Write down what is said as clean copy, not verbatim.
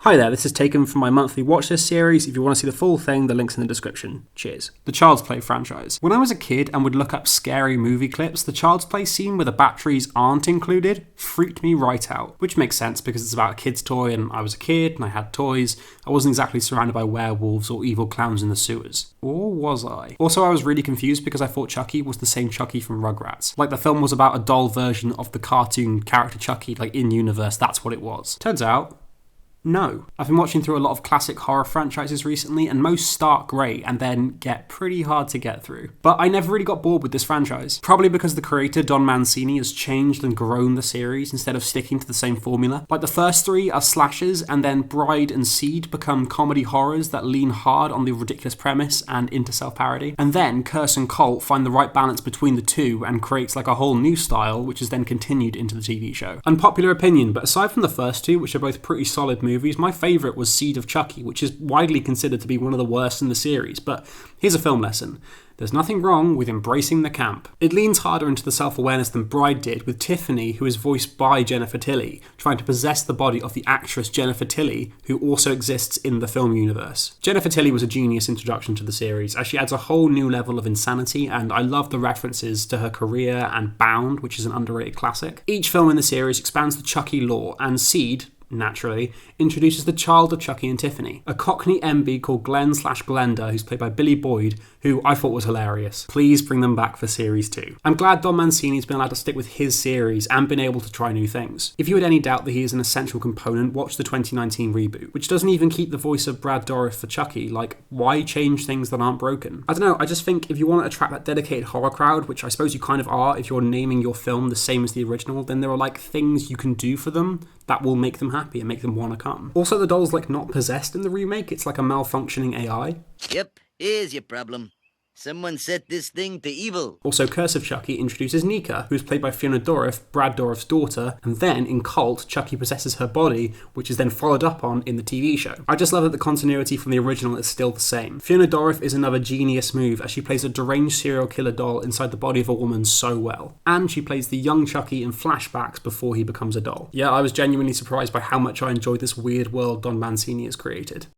Hi there, this is taken from my monthly watchlist series. If you want to see the full thing, the link's in the description. Cheers. The Child's Play franchise. When I was a kid and would look up scary movie clips, the Child's Play scene where the batteries aren't included freaked me right out. Which makes sense because it's about a kid's toy and I was a kid and I had toys. I wasn't exactly surrounded by werewolves or evil clowns in the sewers. Or was I? Also, I was really confused because I thought Chucky was the same Chucky from Rugrats. Like the film was about a doll version of the cartoon character Chucky, like in universe, that's what it was. Turns out, no. I've been watching through a lot of classic horror franchises recently, and most start great and then get pretty hard to get through. But I never really got bored with this franchise. Probably because the creator, Don Mancini, has changed and grown the series instead of sticking to the same formula. Like the first three are slashers, and then Bride and Seed become comedy horrors that lean hard on the ridiculous premise and into self-parody. And then Curse and Cult find the right balance between the two and creates like a whole new style, which is then continued into the TV show. Unpopular opinion, but aside from the first two, which are both pretty solid movies, my favourite was Seed of Chucky, which is widely considered to be one of the worst in the series, but here's a film lesson. There's nothing wrong with embracing the camp. It leans harder into the self-awareness than Bride did, with Tiffany, who is voiced by Jennifer Tilly, trying to possess the body of the actress Jennifer Tilly, who also exists in the film universe. Jennifer Tilly was a genius introduction to the series, as she adds a whole new level of insanity, and I love the references to her career and Bound, which is an underrated classic. Each film in the series expands the Chucky lore, and Seed, naturally, introduces the child of Chucky and Tiffany, a Cockney MB called Glenn/Glenda, who's played by Billy Boyd, who I thought was hilarious. Please bring them back for series 2. I'm glad Don Mancini's been allowed to stick with his series and been able to try new things. If you had any doubt that he is an essential component, watch the 2019 reboot, which doesn't even keep the voice of Brad Dourif for Chucky. Like, why change things that aren't broken? I don't know, I just think if you want to attract that dedicated horror crowd, which I suppose you kind of are if you're naming your film the same as the original, then there are like things you can do for them that will make them happy and make them want to come. Also, the doll's like not possessed in the remake, it's like a malfunctioning AI. Yep, here's your problem. Someone set this thing to evil. Also, Curse of Chucky introduces Nika, who's played by Fiona Dourif, Brad Dourif's daughter, and then in Cult, Chucky possesses her body, which is then followed up on in the TV show. I just love that the continuity from the original is still the same. Fiona Dourif is another genius move, as she plays a deranged serial killer doll inside the body of a woman so well. And she plays the young Chucky in flashbacks before he becomes a doll. Yeah, I was genuinely surprised by how much I enjoyed this weird world Don Mancini has created.